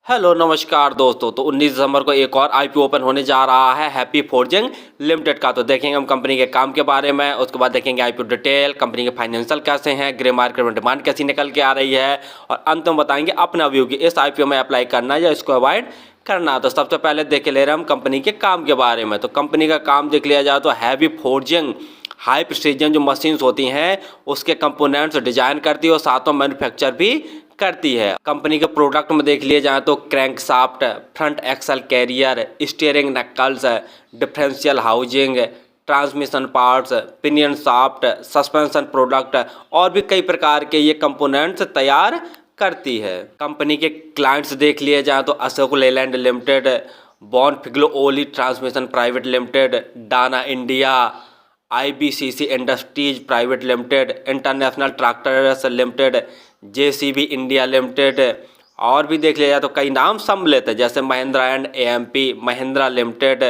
Hello नमस्कार दोस्तों। तो 19 दिसंबर को एक और आईपीओ ओपन होने जा रहा है हैप्पी फोर्जिंग लिमिटेड का। तो देखेंगे हम कंपनी के काम के बारे में, उसके बाद देखेंगे आईपीओ डिटेल, कंपनी के फाइनेंशियल कैसे हैं, ग्रे मार्केट में डिमांड कैसी निकल के आ रही है, और अंत में बताएंगे अपना व्यू कि इस आईपीओ में अप्लाई करना है या इसको अवॉइड करना। तो सबसे पहले देख ले रहे हैं हम कंपनी के काम के बारे में। तो कंपनी का काम देख लिया जाए तो हैवी फोर्जिंग हाई प्रिसीजन जो मशीन्स होती हैं उसके कंपोनेंट्स डिजाइन करती है और साथ में मैन्युफैक्चर भी करती है। कंपनी के प्रोडक्ट में देख लिए जाए तो crankshaft, front axle carrier, steering knuckles, differential housing, transmission parts, pinion shaft, suspension product और भी कई प्रकार के ये कंपोनेंट्स तैयार करती है। कंपनी के क्लाइंट्स देख लिए जाए तो Ashok Leyland Limited, Bonfiglioli Transmission Private Limited, Dana India, IBCC Industries Private Limited, International Tractors Limited, JCB India Limited, और भी देख लिया जाए तो कई नाम सम्मिलित है जैसे Mahindra and AMP, Mahindra limited,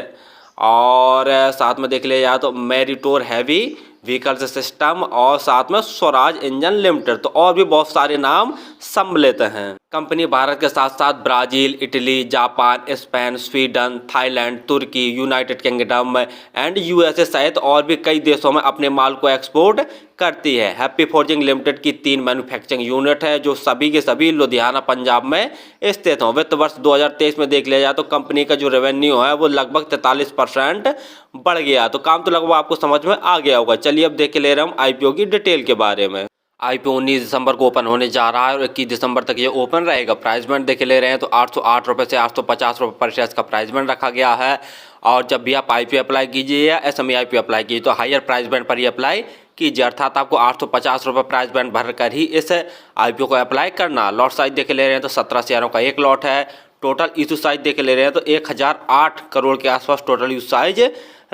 और साथ में देख लिया जाए तो मेरिटोर हैवी व्हीकल्स सिस्टम और साथ में स्वराज इंजन लिमिटेड। तो और भी बहुत सारे नाम सम्मिलित हैं। कंपनी भारत के साथ साथ Brazil, Italy, Japan, Spain, Sweden, Thailand, तुर्की, यूनाइटेड किंगडम एंड यूएसए सहित और भी कई देशों में अपने माल को एक्सपोर्ट करती है। हैप्पी फोर्जिंग लिमिटेड की 3 मैन्युफैक्चरिंग यूनिट है जो सभी के सभी लुधियाना पंजाब में स्थित हों। वित्त वर्ष 2023 में देख लिया जाए तो कंपनी का जो रेवेन्यू है वो लगभग 43% बढ़ गया। तो काम तो लगभग आपको समझ में आ गया होगा। चलिए अब देख ले रहे हम आईपीओ की डिटेल के बारे में। आईपीओ 19 दिसंबर को ओपन होने जा रहा है और 21 दिसंबर तक ये ओपन रहेगा। प्राइस बैंड देख ले रहे हैं तो 808 रुपये से 850 रुपये पर शेयर का प्राइस बैंड रखा गया है। और जब भी आप आईपीओ अप्लाई कीजिए या एसएमई आईपीओ अप्लाई कीजिए तो हायर प्राइस बैंड पर ही अप्लाई कीजिए, अर्थात आपको 850 रुपये प्राइस बैंड भर कर ही इस आईपीओ को अप्लाई करना। लॉट साइज देख ले रहे हैं तो 17 शेयरों का एक लॉट है। टोटल इशू साइज देख ले रहे हैं तो 1008 करोड़ के आसपास टोटल इशू साइज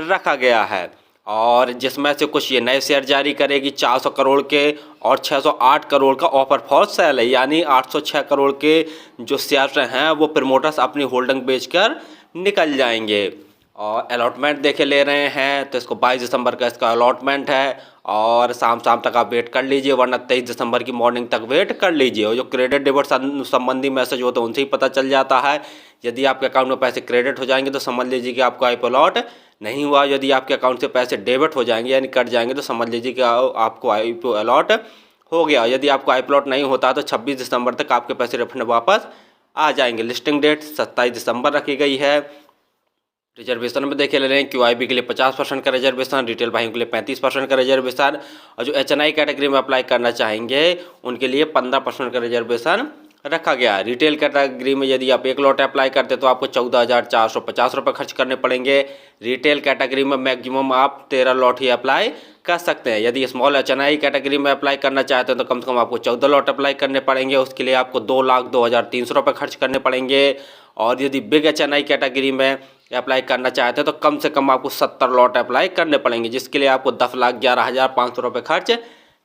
रखा गया है। और जिसमें से कुछ ये नए शेयर जारी करेगी 400 करोड़ के, और 608 करोड़ का ऑफर फॉर सेल है, यानी 806 करोड़ के जो शेयर हैं वो प्रमोटर्स अपनी होल्डिंग बेचकर निकल जाएंगे। और अलॉटमेंट देखे ले रहे हैं तो इसको 22 दिसंबर का इसका अलॉटमेंट है, और शाम तक आप वेट कर लीजिए, वरना 23 दिसंबर की मॉर्निंग तक वेट कर लीजिए। और जो क्रेडिट डेबिट संबंधी मैसेज होते हैं उनसे ही पता चल जाता है। यदि आपके अकाउंट में पैसे क्रेडिट हो जाएंगे तो समझ लीजिए कि आपको आईपीओ अलॉट नहीं हुआ। यदि आपके अकाउंट से पैसे डेबिट हो जाएंगे यानी कट जाएंगे तो समझ लीजिए कि आपको आईपीओ अलॉट हो गया। यदि आपको आईपीओ अलॉट नहीं होता तो 26 दिसंबर तक आपके पैसे रिफंड वापस आ जाएंगे। लिस्टिंग डेट 27 दिसंबर रखी गई है। रिजर्वेशन में देखे ले रहे हैं क्यूआईबी के लिए 50% का रिजर्वेशन, रिटेल भाइयों के लिए 35% का रिजर्वेशन, और जो एचएनआई कैटेगरी में अप्लाई करना चाहेंगे उनके लिए 15% का रिजर्वेशन रखा गया है। रिटेल कैटेगरी में यदि आप एक लॉट अप्लाई करते तो आपको 14,450 रुपये खर्च करने पड़ेंगे। रिटेल कैटेगरी में मैक्सिमम आप 13 लॉट ही अप्लाई कर सकते हैं। यदि स्मॉल एचएनआई कैटेगरी में अप्लाई करना चाहते हैं तो कम से कम आपको 14 लॉट अप्लाई करने पड़ेंगे। उसके लिए आपको 2,02,300 रुपये खर्च करने पड़ेंगे। और यदि बिग एचएनआई कैटेगरी में अप्लाई करना चाहते हैं तो कम से कम आपको 70 लॉट अप्लाई करने पड़ेंगे, जिसके लिए आपको 10,11,500 रुपये खर्च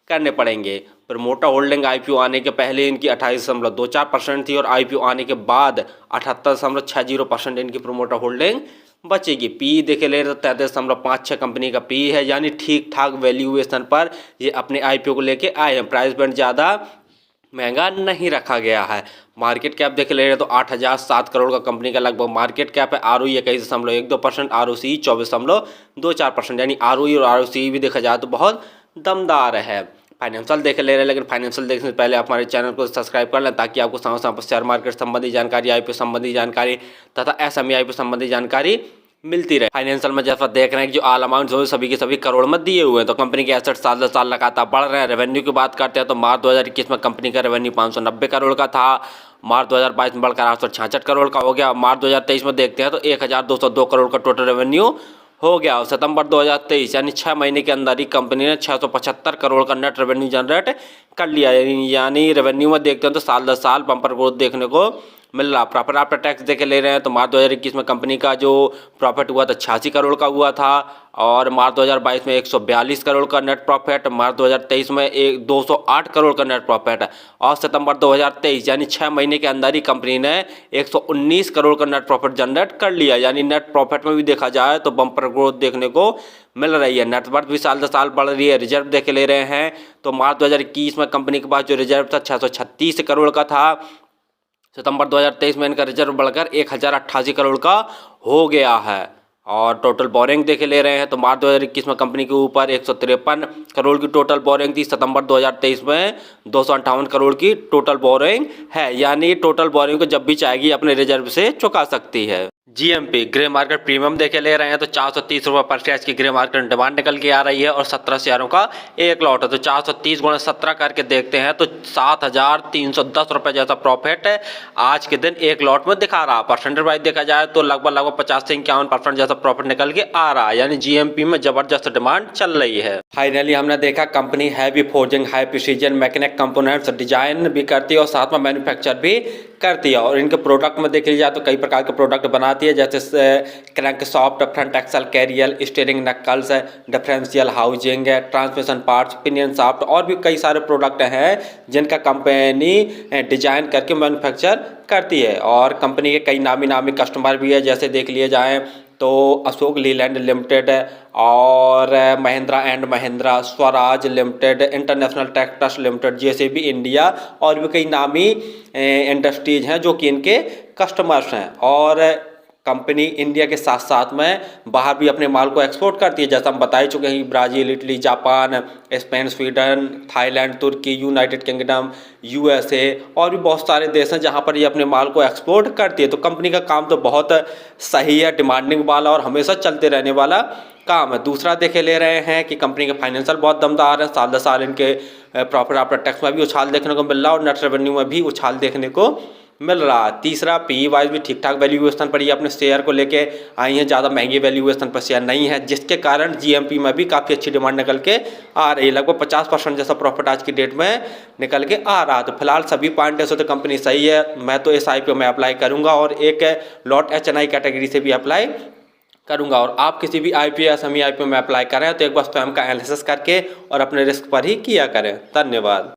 करने पड़ेंगे। प्रमोटर होल्डिंग आईपीओ आने के पहले इनकी 28.24% थी और आईपीओ आने के बाद 78.60% इनकी प्रमोटर होल्डिंग बचेगी। पी देखे ले तो 33.56 कंपनी का पी है, यानी ठीक ठाक वैल्यूएशन पर ये अपने आईपीओ को लेके आए हैं। प्राइस बैंड ज़्यादा महंगा नहीं रखा गया है। मार्केट कैप देख ले रहे तो 8,007 करोड़ का कंपनी का लगभग मार्केट कैप है। आरओई 21.12%, आरओसी 24.24%, यानी आरओई और आरओसी भी देखा जाए तो बहुत दमदार है। फाइनेंशियल देख ले रहे हैं, लेकिन फाइनेंशियल देखने से पहले आप हमारे चैनल को सब्सक्राइब कर लें ताकि आपको समय समय पर शेयर मार्केट संबंधी जानकारी, आईपीओ संबंधी जानकारी तथा एसएमई आईपीओ संबंधी जानकारी मिलती रहे। फाइनेंशियल में जैसा देख रहे हैं कि जो ऑल अमाउंट जो सभी के सभी करोड़ में दिए हुए हैं। तो कंपनी के एसेट साल दर साल लगातार बढ़ रहे हैं। रेवेन्यू की बात करते हैं तो मार्च 2021 में कंपनी का रेवेन्यू 590 करोड़ का था, मार्च 2022 में बढ़कर 866 करोड़ का हो गया। मार्च 2023 में देखते हैं तो 1,202 करोड़ का टोटल रेवेन्यू हो गया। और सितंबर 2023 यानी 6 महीने के अंदर ही कंपनी ने 675 करोड़ का नेट रेवेन्यू जनरेट कर लिया। यानी रेवेन्यू में देखते हैं तो साल दर साल बम्पर ग्रोथ देखने को मिल रहा। प्रॉफिट आफ्टर टैक्स देखे ले रहे हैं तो मार्च 2021 में कंपनी का जो प्रॉफिट हुआ था 86 करोड़ का हुआ था, और मार्च 2022 में 142 करोड़ का नेट प्रॉफिट, मार्च 2023 में 208 करोड़ का नेट प्रॉफिट, और सितंबर 2023 यानी 6 महीने के अंदर ही कंपनी ने 119 करोड़ का नेट प्रॉफिट जनरेट कर लिया। यानी नेट प्रॉफिट में भी देखा जाए तो बम्पर ग्रोथ देखने को मिल रही है। नेटवर्थ भी साल दर साल बढ़ रही है। रिजर्व देखे ले रहे हैं तो मार्च 2021 में कंपनी के पास जो रिजर्व था 636 करोड़ का था, सितंबर 2023 में इनका रिजर्व बढ़कर 1088 करोड़ का हो गया है। और टोटल बोरिंग देखे ले रहे हैं तो मार्च 2021 में कंपनी के ऊपर 153 करोड़ की टोटल बोरिंग थी। सितंबर 2023 में 258 करोड़ की टोटल बोरिंग है, यानी टोटल बोरिंग को जब भी चाहेगी अपने रिजर्व से चुका सकती है। जीएमपी ग्रे मार्केट प्रीमियम देखे ले रहे हैं तो 430 रुपये पर शेयर की ग्रे मार्केट डिमांड निकल के आ रही है और 17 शेयरों का एक लॉट है। तो 430 गुणा 17 करके देखते हैं तो 7,310 रुपये जैसा प्रॉफिट है आज के दिन एक लॉट में दिखा रहा। परसेंटेज वाइज देखा जाए तो लगभग 50 से 51% जैसा प्रॉफिट निकल के आ रहा है, यानी जीएमपी में जबरदस्त डिमांड चल रही है। फाइनली हमने देखा company heavy forging, high precision mechanic components design भी करती है और साथ में मैन्युफैक्चर भी करती है। और इनके प्रोडक्ट में देख लिया तो कई प्रकार के प्रोडक्ट बनाती है, जैसे crankshaft, front axle carrier, steering knuckles, differential housing, transmission parts, pinion shaft और भी कई सारे प्रोडक्ट हैं जिनका कंपनी डिजाइन करके मैन्युफैक्चर करती है। और कंपनी के कई नामी कस्टमर भी है, जैसे देख लिए जाएँ तो अशोक लीलैंड लिमिटेड और Mahindra and Mahindra, Swaraj limited, International Tractors Limited, JCB India और भी कई नामी इंडस्ट्रीज हैं जो कि इनके कस्टमर्स हैं। और कंपनी इंडिया के साथ साथ में बाहर भी अपने माल को एक्सपोर्ट करती है, जैसा हम बता ही चुके हैं। Brazil, Italy, Japan, Spain, Sweden, Thailand, तुर्की, यूनाइटेड किंगडम, यूएसए और भी बहुत सारे देश हैं जहां पर ये अपने माल को एक्सपोर्ट करती है। तो कंपनी का काम तो बहुत सही है, डिमांडिंग वाला और हमेशा चलते रहने वाला काम है। दूसरा देखे ले रहे हैं कि कंपनी के फाइनेंशियल बहुत दमदार है। साल दर साल इनके प्रॉफिट आफ्टर टैक्स में भी उछाल देखने को मिल रहा है और नेट रेवेन्यू में भी उछाल देखने को मिल रहा है। तीसरा, पी वाइज भी ठीक ठाक वैल्यूएशन पर ये अपने शेयर को लेके आई हैं, ज़्यादा महंगी वैल्यूएशन पर शेयर नहीं है, जिसके कारण जीएमपी में भी काफ़ी अच्छी डिमांड निकल के आ रही है। लगभग 50% जैसा प्रॉफिट आज की डेट में निकल के आ रहा है। तो फिलहाल सभी पॉइंट से तो कंपनी सही है। मैं तो इस IPO में अप्लाई करूँगा और एक लॉट HNI कैटेगरी से भी अप्लाई करूँगा। और आप किसी भी IPO या सेमी IPO में अप्लाई करें तो एक बार स्वयं का एनालिसिस करके और अपने रिस्क पर ही किया करें। धन्यवाद।